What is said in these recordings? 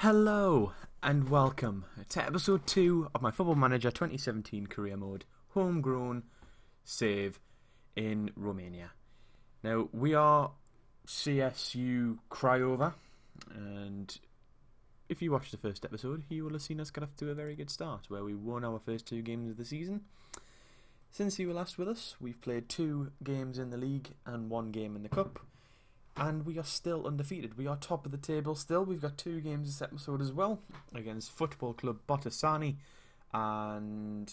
Hello and welcome to episode 2 of my Football Manager 2017 career mode, Homegrown Save in Romania. Now, we are CSU Craiova, and if you watched the first episode, you will have seen us get off to a very good start, where we won our first 2 games of the season. Since you were last with us, we've played 2 games in the league and 1 game in the cup. And we are still undefeated. We are top of the table still. We've got 2 games this episode as well, against Football Club Botasani and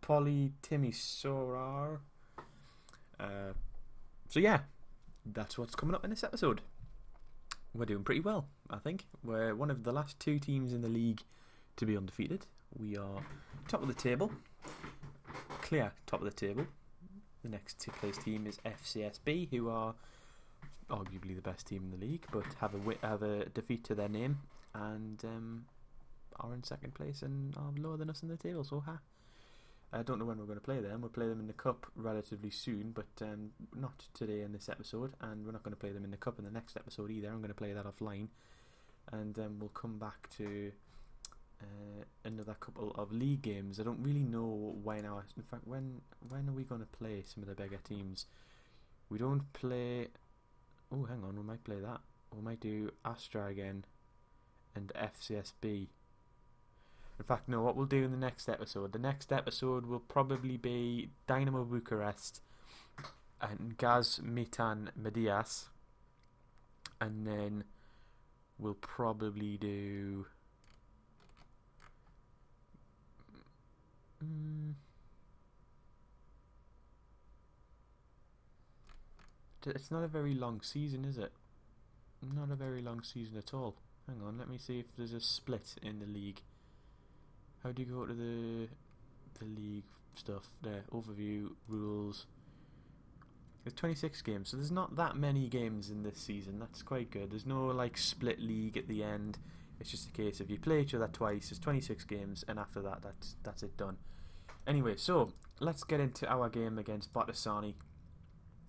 Timisoara. So yeah, that's what's coming up in this episode. We're doing pretty well, I think. We're one of the last 2 teams in the league to be undefeated. We are top of the table, clear top of the table. The next place team is FCSB, who are arguably the best team in the league, but have a defeat to their name and are in second place and are lower than us in the table. So I don't know when we're going to play them. We'll play them in the cup relatively soon, but not today in this episode, and we're not going to play them in the cup in the next episode either. I'm going to play that offline, and we'll come back to another couple of league games. I don't really know when in fact, when are we going to play some of the bigger teams? We don't play. Oh, hang on, we might play that. We might do Astra again and FCSB. In fact, no, what we'll do in the next episode. The next episode will probably be Dynamo Bucharest and Gaz Metan Medias, and then we'll probably do it's not a very long season, is it? Not a very long season at all. Hang on, let me see if there's a split in the league. How do you go to the league stuff? There, overview, rules. There's 26 games, so there's not that many games in this season. That's quite good. There's no like split league at the end. It's just a case of you play each other twice, there's 26 games, and after that, that's it done. Anyway, so let's get into our game against Botasani.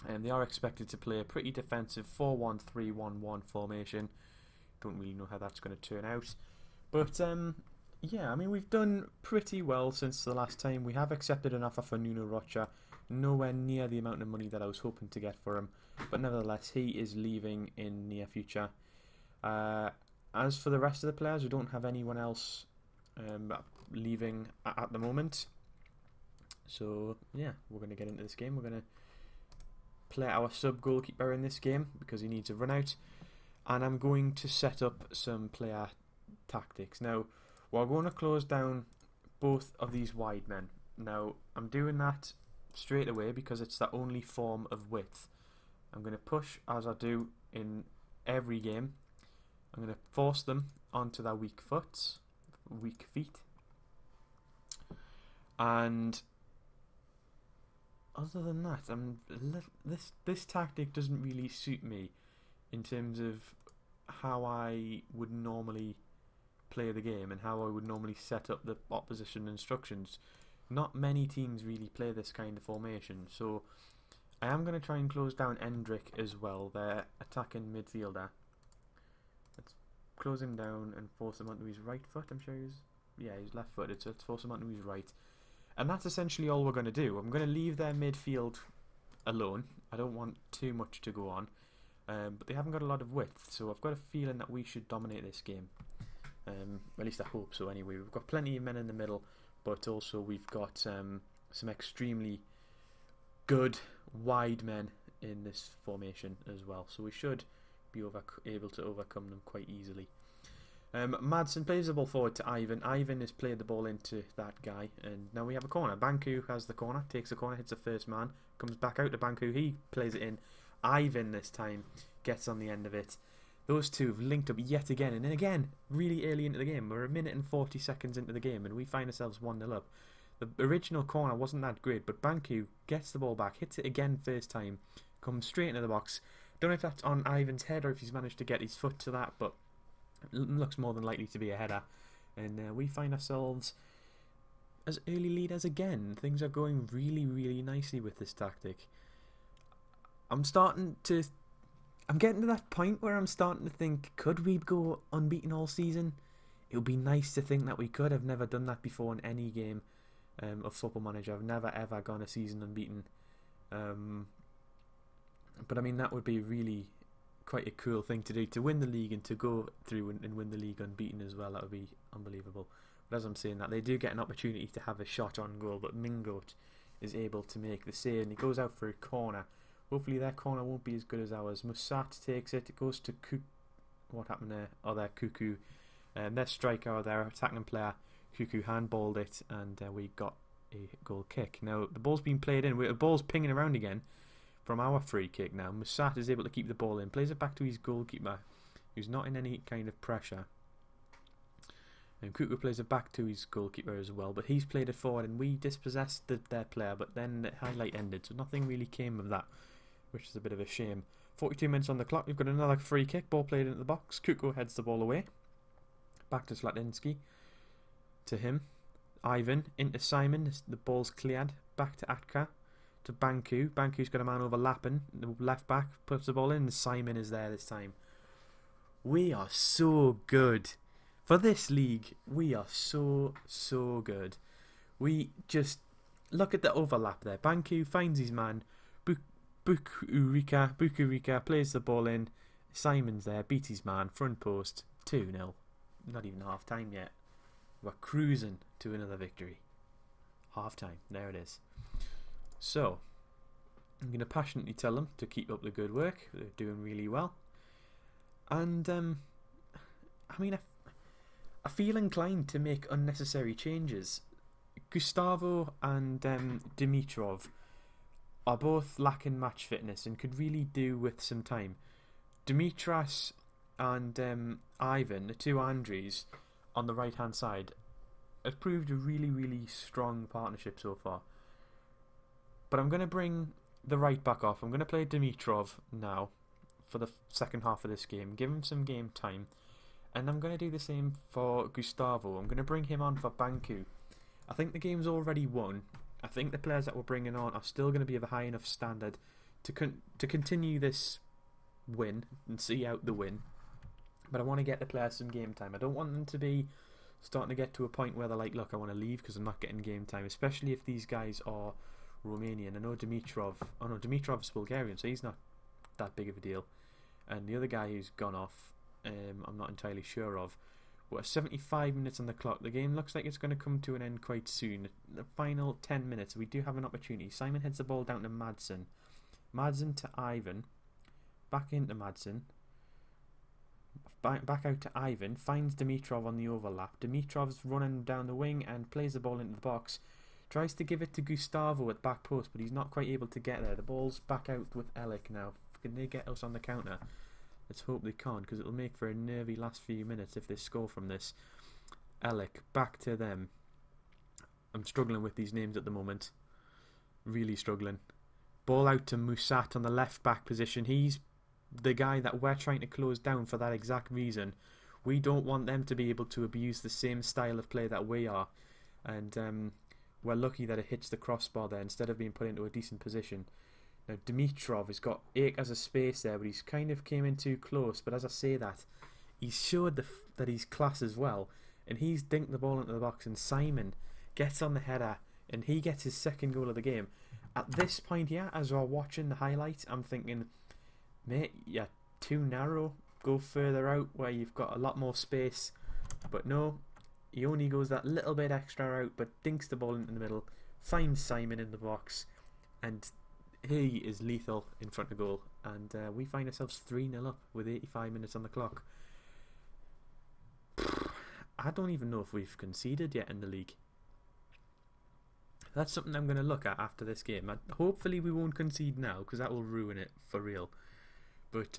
They are expected to play a pretty defensive 4-1-3-1-1 formation. Don't really know how that's going to turn out. But, yeah, I mean, we've done pretty well since the last time. We have accepted an offer for Nuno Rocha. Nowhere near the amount of money that I was hoping to get for him. But nevertheless, he is leaving in near future. As for the rest of the players, we don't have anyone else leaving at the moment. So, yeah, we're going to get into this game. We're going to play our sub-goalkeeper in this game because he needs a run-out. And I'm going to set up some player tactics. Now, we're going to close down both of these wide men. Now, I'm doing that straight away because it's the only form of width. I'm going to push, as I do in every game. I'm going to force them onto their weak feet. And other than that, this tactic doesn't really suit me in terms of how I would normally play the game and how I would normally set up the opposition instructions. Not many teams really play this kind of formation, so I am going to try and close down Endrick as well, their attacking midfielder. Let's close him down and force him onto his right foot. I'm sure he's left-footed, so let's force him onto his right. And that's essentially all we're going to do. I'm going to leave their midfield alone. I don't want too much to go on. But they haven't got a lot of width, so I've got a feeling that we should dominate this game. At least I hope so anyway. We've got plenty of men in the middle, but also we've got some extremely good wide men in this formation as well. So we should be able to overcome them quite easily. Madsen plays the ball forward to Ivan. Ivan has played the ball into that guy, and now we have a corner. Banku has the corner, takes the corner, hits the first man, comes back out to Banku. He plays it in. Ivan this time gets on the end of it. Those two have linked up yet again, and then again, really early into the game. We're a minute and 40 seconds into the game, and we find ourselves 1-0 up. The original corner wasn't that great, but Banku gets the ball back, hits it again first time, comes straight into the box. Don't know if that's on Ivan's head or if he's managed to get his foot to that, but it looks more than likely to be a header. And we find ourselves as early leaders again. Things are going really, really nicely with this tactic. I'm starting to I'm getting to that point where I'm starting to think, could we go unbeaten all season? It would be nice to think that we could. I've never done that before in any game of Football Manager. I've never ever gone a season unbeaten. But I mean, that would be really quite a cool thing to do, to win the league and to go through and win the league unbeaten as well. That would be unbelievable. But as I'm saying that, they do get an opportunity to have a shot on goal, but Mingoat is able to make the save, and he goes out for a corner. Hopefully their corner won't be as good as ours. Musat takes it. It goes to what happened there? Oh, their Cuckoo. Their striker, their attacking player, Cuckoo, handballed it, and we got a goal kick. Now the ball's been played in. The ball's pinging around again from our free kick. Now Musat is able to keep the ball in, plays it back to his goalkeeper, who's not in any kind of pressure. And Cuckoo plays it back to his goalkeeper as well, but he's played it forward, and we dispossessed their player. But then the highlight ended, so nothing really came of that, which is a bit of a shame. 42 minutes on the clock. We've got another free kick. Ball played into the box. Cuckoo heads the ball away. Back to Slatinsky. To him. Ivan. Into Simon. The ball's cleared. Back to Atka. To Banku. Banku's got a man overlapping. The left back puts the ball in. Simon is there this time. We are so good. For this league, we are so good. We just... Look at the overlap there. Banku finds his man. Bukurika plays the ball in. Simon's there. Beats his man. Front post. 2-0. Not even half time yet. We're cruising to another victory. Half time. There it is. So, I'm going to passionately tell them to keep up the good work. They're doing really well. And, I mean, I feel inclined to make unnecessary changes. Gustavo and Dimitrov are both lacking match fitness and could really do with some time. Dimitras and Ivan, the two Andres on the right hand side, have proved a really strong partnership so far. But I'm going to bring the right back off. I'm going to play Dimitrov now for the second half of this game, give him some game time, and I'm going to do the same for Gustavo. I'm going to bring him on for Banku. I think the game's already won. I think the players that we're bringing on are still going to be of a high enough standard to continue this win and see out the win. But I want to get the players some game time. I don't want them to be starting to get to a point where they're like, look, I want to leave because I'm not getting game time, especially if these guys are Romanian. I know Dimitrov's Bulgarian, so he's not that big of a deal. And the other guy who's gone off, I'm not entirely sure of. We're 75 minutes on the clock. The game looks like it's going to come to an end quite soon. The final 10 minutes, we do have an opportunity. Simon heads the ball down to Madsen. Madsen to Ivan. Back into Madsen. Back out to Ivan. Finds Dimitrov on the overlap. Dimitrov's running down the wing and plays the ball into the box. Tries to give it to Gustavo at back post, but he's not quite able to get there. The ball's back out with Elik now. Can they get us on the counter? Let's hope they can't, because it'll make for a nervy last few minutes if they score from this. Elik, back to them. I'm struggling with these names at the moment. Really struggling. Ball out to Musat on the left back position. He's the guy that we're trying to close down for that exact reason. We don't want them to be able to abuse the same style of play that we are. And we're lucky that it hits the crossbar there instead of being put into a decent position. Now Dimitrov has got as a space there, but he's kind of came in too close. But as I say that, he's showed that he's class as well, and he's dinked the ball into the box. And Simon gets on the header, and he gets his second goal of the game. At this point here, as we're watching the highlight, I'm thinking, mate, you're too narrow. Go further out where you've got a lot more space. But no, he only goes that little bit extra out, but dinks the ball into the middle, finds Simon in the box, and he is lethal in front of goal. And we find ourselves 3-0 up with 85 minutes on the clock. I don't even know if we've conceded yet in the league. That's something I'm going to look at after this game. Hopefully we won't concede now, because that will ruin it for real. But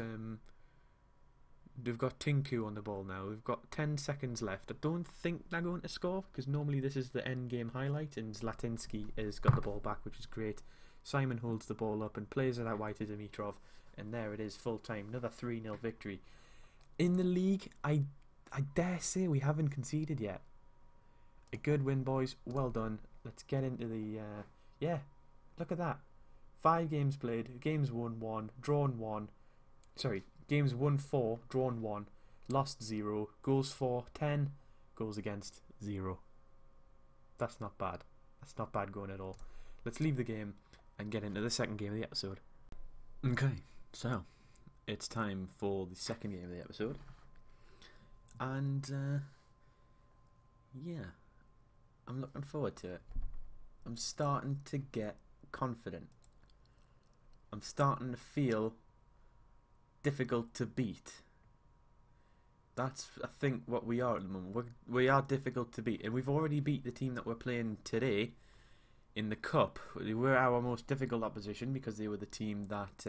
they've got Tinku on the ball now. We've got 10 seconds left. I don't think they're going to score, because normally this is the end game highlight, and Zlatinsky has got the ball back, which is great. Simon holds the ball up and plays it out wide to Dimitrov, and there it is, full time. Another 3-0 victory. In the league, I dare say we haven't conceded yet. A good win, boys. Well done. Let's get into the... yeah, look at that. 5 games played. Games won 1, drawn 1. sorry, games won 4, drawn 1, lost 0, goals for 10, goals against 0. That's not bad. That's not bad going at all. Let's leave the game and get into the second game of the episode. Okay, so it's time for the second game of the episode. And, yeah, I'm looking forward to it. I'm starting to get confident. I'm starting to feel difficult to beat. That's, I think, what we are at the moment. We are difficult to beat, and we've already beat the team that we're playing today in the cup. They were our most difficult opposition because they were the team that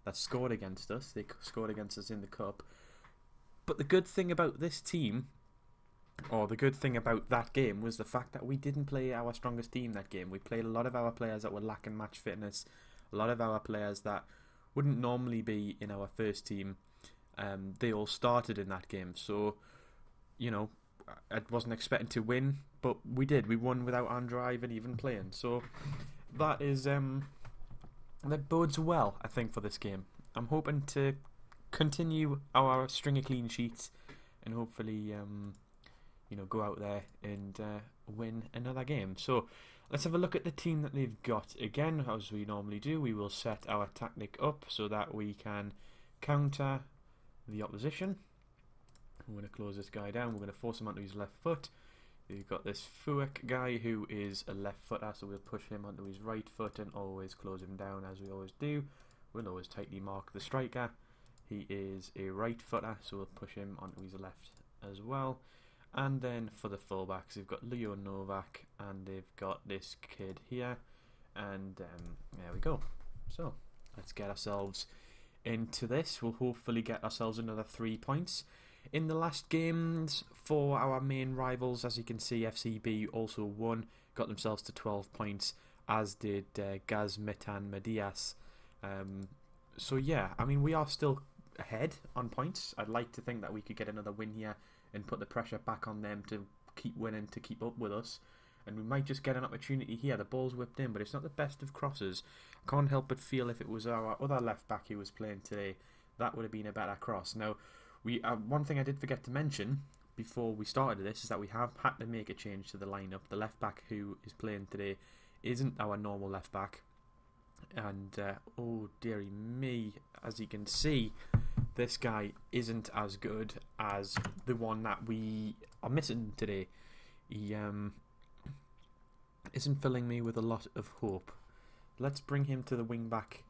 that scored against us. They scored against us in the cup. But the good thing about this team, or the good thing about that game, was the fact that we didn't play our strongest team that game. We played a lot of our players that were lacking match fitness, a lot of our players that wouldn't normally be in our first team. They all started in that game, so you know, I wasn't expecting to win, but we did. We won without Andrew Ivan even playing, so that is that bodes well, I think, for this game. I'm hoping to continue our string of clean sheets and hopefully you know, go out there and win another game. So let's have a look at the team that they've got. Again, as we normally do, we will set our tactic up so that we can counter the opposition. I'm going to close this guy down. We're going to force him onto his left foot. We've got this Fuick guy who is a left footer, so we'll push him onto his right foot and always close him down as we always do. We'll always tightly mark the striker. He is a right footer, so we'll push him onto his left as well. And then for the fullbacks, they've got Leo Novak and they've got this kid here. And there we go. So let's get ourselves into this. We'll hopefully get ourselves another 3 points. In the last games for our main rivals, as you can see, FCB also won, got themselves to 12 points, as did Gazmetan Medias. So yeah, I mean, we are still ahead on points. I'd like to think that we could get another win here and put the pressure back on them to keep winning, to keep up with us. And we might just get an opportunity here. The ball's whipped in, but it's not the best of crosses. I can't help but feel if it was our other left back who was playing today, that would have been a better cross. Now, one thing I did forget to mention before we started this is that we have had to make a change to the lineup. The left back who is playing today isn't our normal left back. And, oh dearie me, as you can see, this guy isn't as good as the one that we are missing today. He isn't filling me with a lot of hope. Let's bring him to the wing-back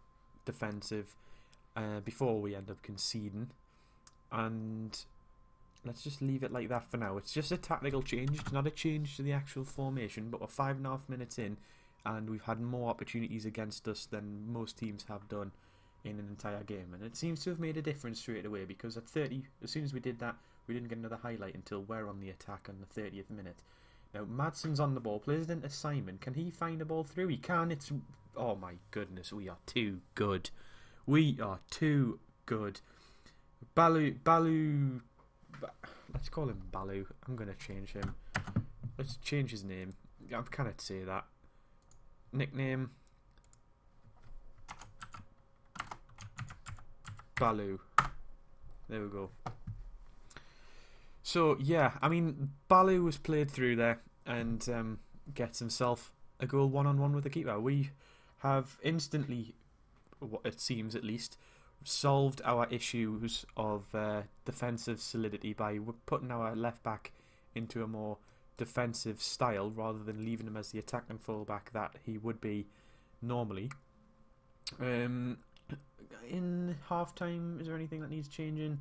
defensive before we end up conceding. And let's just leave it like that for now. It's just a tactical change. It's not a change to the actual formation, but we're 5.5 minutes in and we've had more opportunities against us than most teams have done in an entire game, and it seems to have made a difference straight away, because at 30, as soon as we did that, we didn't get another highlight until we're on the attack on the 30th minute. Now Madsen's on the ball, plays it into Simon. Can he find a ball through? He can. It's, oh my goodness, we are too good. We are too good. Balu, let's call him Balu. I'm going to change him. Let's change his name. I cannot say that. Nickname Balu. There we go. So yeah, I mean, Balu was played through there and gets himself a goal one-on-one with the keeper. We have instantly, it seems at least, solved our issues of defensive solidity by putting our left back into a more defensive style rather than leaving him as the attacking fullback that he would be normally. In half-time, is there anything that needs changing?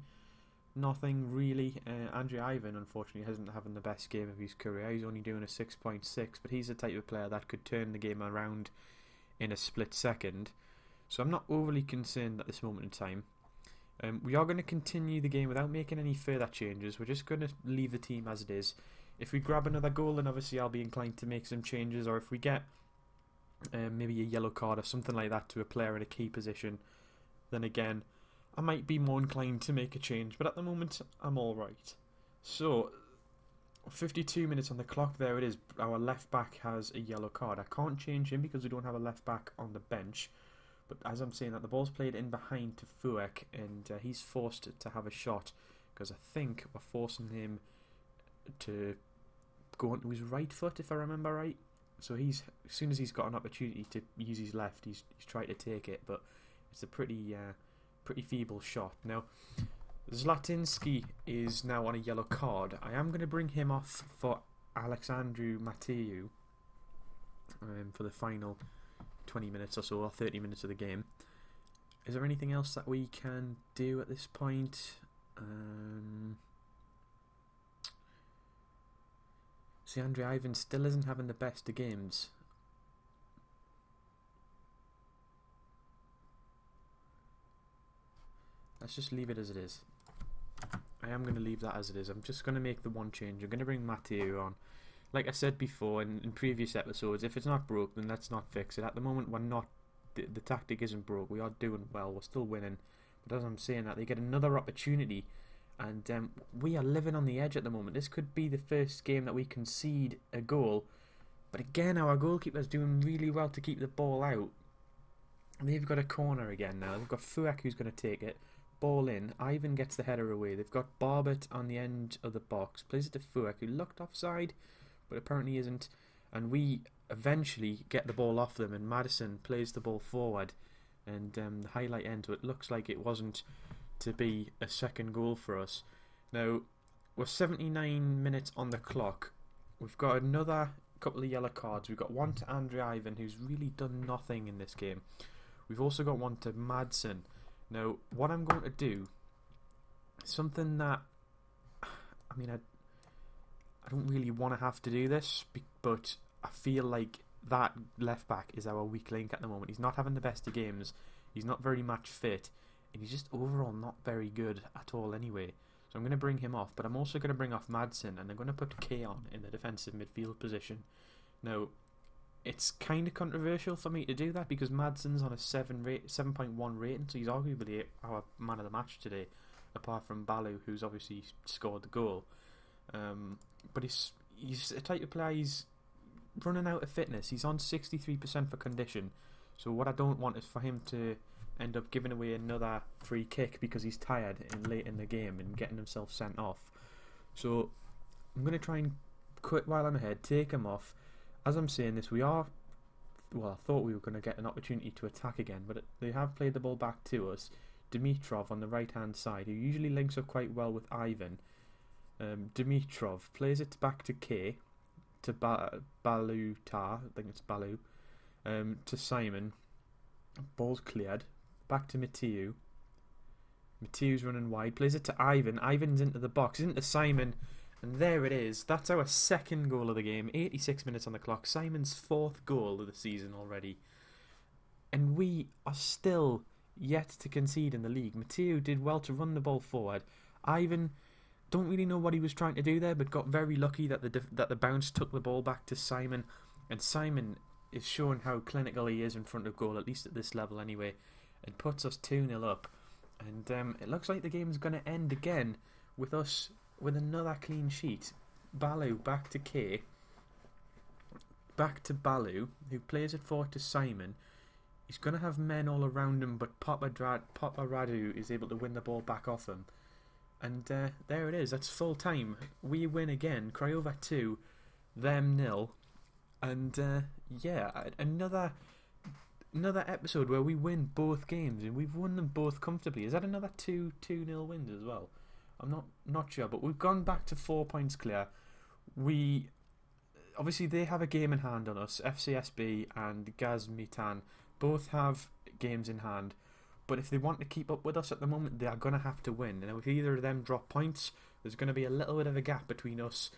Nothing really. Andrew Ivan, unfortunately, hasn't having the best game of his career. He's only doing a 6.6, but he's the type of player that could turn the game around in a split second. So I'm not overly concerned at this moment in time. We are going to continue the game without making any further changes. We're just going to leave the team as it is. If we grab another goal, then obviously I'll be inclined to make some changes, or if we get maybe a yellow card or something like that to a player in a key position, then again I might be more inclined to make a change, but at the moment I'm alright. So 52 minutes on the clock, there it is. Our left back has a yellow card. I can't change him because we don't have a left back on the bench, But as I'm saying that, the ball's played in behind to Fuek, and he's forced to have a shot because I think we're forcing him to go onto his right foot, if I remember right. So as soon as he's got an opportunity to use his left, he's tried to take it, but it's a pretty feeble shot. Now, Zlatinsky is now on a yellow card. I am going to bring him off for Alexandru Mateu for the final 20 minutes or so, or 30 minutes of the game. Is there anything else that we can do at this point? See, Andre Ivan still isn't having the best of games. Let's just leave it as it is. I am going to leave that as it is. I'm just going to make the one change. I'm going to bring Mateo on. Like I said before in previous episodes, if it's not broke, then let's not fix it. At the moment, we're not. The tactic isn't broke. We are doing well. We're still winning. But as I'm saying that, they get another opportunity. And we are living on the edge at the moment. This could be the first game that we concede a goal. But again, our goalkeeper's doing really well to keep the ball out. And they've got a corner again now. They've got Fuek who's going to take it. Ball in. Ivan gets the header away. They've got Barbet on the end of the box. Plays it to Fuek, who looked offside, but apparently isn't. And we eventually get the ball off them, and Madison plays the ball forward. And the highlight end, so it looks like it wasn't to be a second goal for us. Now, we're 79 minutes on the clock. We've got another couple of yellow cards. We've got one to Andre Ivan, who's really done nothing in this game. We've also got one to Madsen. Now, what I'm going to do, something that, I mean, I don't really want to have to do this, but I feel like that left back is our weak link at the moment. He's not having the best of games. He's not very match fit. And he's just overall not very good at all anyway. So I'm going to bring him off. But I'm also going to bring off Madsen. And I'm going to put Kay on in the defensive midfield position. Now, it's kind of controversial for me to do that because Madsen's on a 7.1 rating. So he's arguably our man of the match today. Apart from Balu, who's obviously scored the goal. But he's a type of player, he's running out of fitness. He's on 63% for condition. So what I don't want is for him to end up giving away another free kick because he's tired late in the game and getting himself sent off. So I'm going to try and quit while I'm ahead, take him off. As I'm saying this, I thought we were going to get an opportunity to attack again, but they have played the ball back to us. Dimitrov on the right hand side, who usually links up quite well with Ivan. Dimitrov plays it back to K, to Balutar, I think it's Balu, to Simon. Ball's cleared. Back to Mateu. Mateu's running wide. Plays it to Ivan. Ivan's into the box. Into Simon. And there it is. That's our second goal of the game. 86 minutes on the clock. Simon's fourth goal of the season already. And we are still yet to concede in the league. Mateu did well to run the ball forward. Ivan, don't really know what he was trying to do there, but got very lucky that the bounce took the ball back to Simon. And Simon is showing how clinical he is in front of goal, at least at this level anyway, and puts us 2-0 up. And it looks like the game's going to end again with us with another clean sheet. Balu back to K, back to Balu, who plays it forward to Simon. He's going to have men all around him, but Papa Radu is able to win the ball back off him. And there it is. That's full time. We win again. Craiova 2, them 0. And another episode where we win both games, and we've won them both comfortably. Is that another 2-0 wins as well? I'm not sure, but we've gone back to 4 points clear. Obviously they have a game in hand on us. FCSB and Gazmitan both have games in hand, but if they want to keep up with us at the moment, they are going to have to win. And if either of them drop points, there's going to be a little bit of a gap between us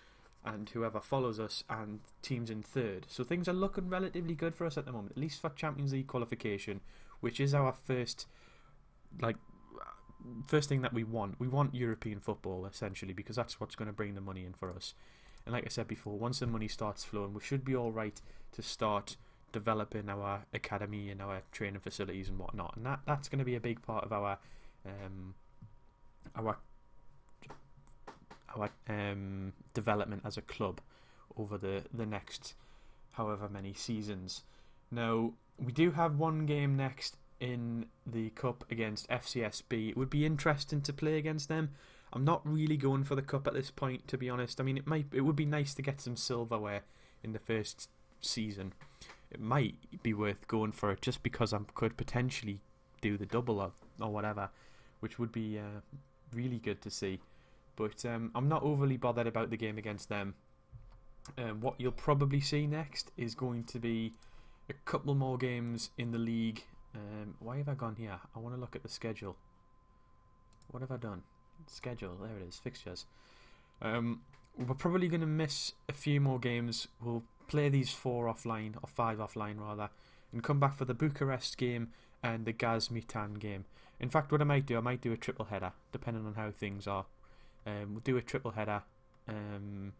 and whoever follows us and teams in third. So things are looking relatively good for us at the moment, at least for Champions League qualification, which is our first thing that we want. We want European football, essentially, because that's what's going to bring the money in for us. And like I said before, once the money starts flowing, we should be alright to start developing our academy and our training facilities and whatnot. And that's going to be a big part of our development as a club over the next however many seasons. Now, we do have one game next in the cup against FCSB. It would be interesting to play against them. I'm not really going for the cup at this point, to be honest. I mean, it would be nice to get some silverware in the first season. It might be worth going for it just because I could potentially do the double or whatever, which would be really good to see. But I'm not overly bothered about the game against them. What you'll probably see next is going to be a couple more games in the league. Why have I gone here? I want to look at the schedule. What have I done? Schedule, there it is, fixtures. We're probably going to miss a few more games. We'll play these 4 offline, or 5 offline rather, and come back for the Bucharest game and the Gazmitan game. In fact, what I might do a triple header, depending on how things are. We'll do a triple header. In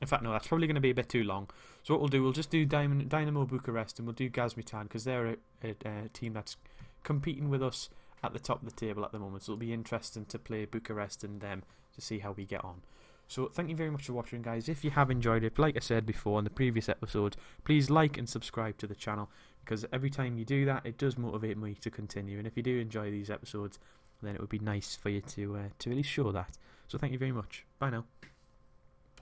fact, no, that's probably going to be a bit too long. So what we'll do, we'll just do Dynamo Bucharest and we'll do Gazmitan because they're a team that's competing with us at the top of the table at the moment. So it'll be interesting to play Bucharest and them to see how we get on. So thank you very much for watching, guys. If you have enjoyed it, like I said before in the previous episodes, please like and subscribe to the channel because every time you do that, it does motivate me to continue. And if you do enjoy these episodes, then it would be nice for you to at least show that. So thank you very much. Bye now.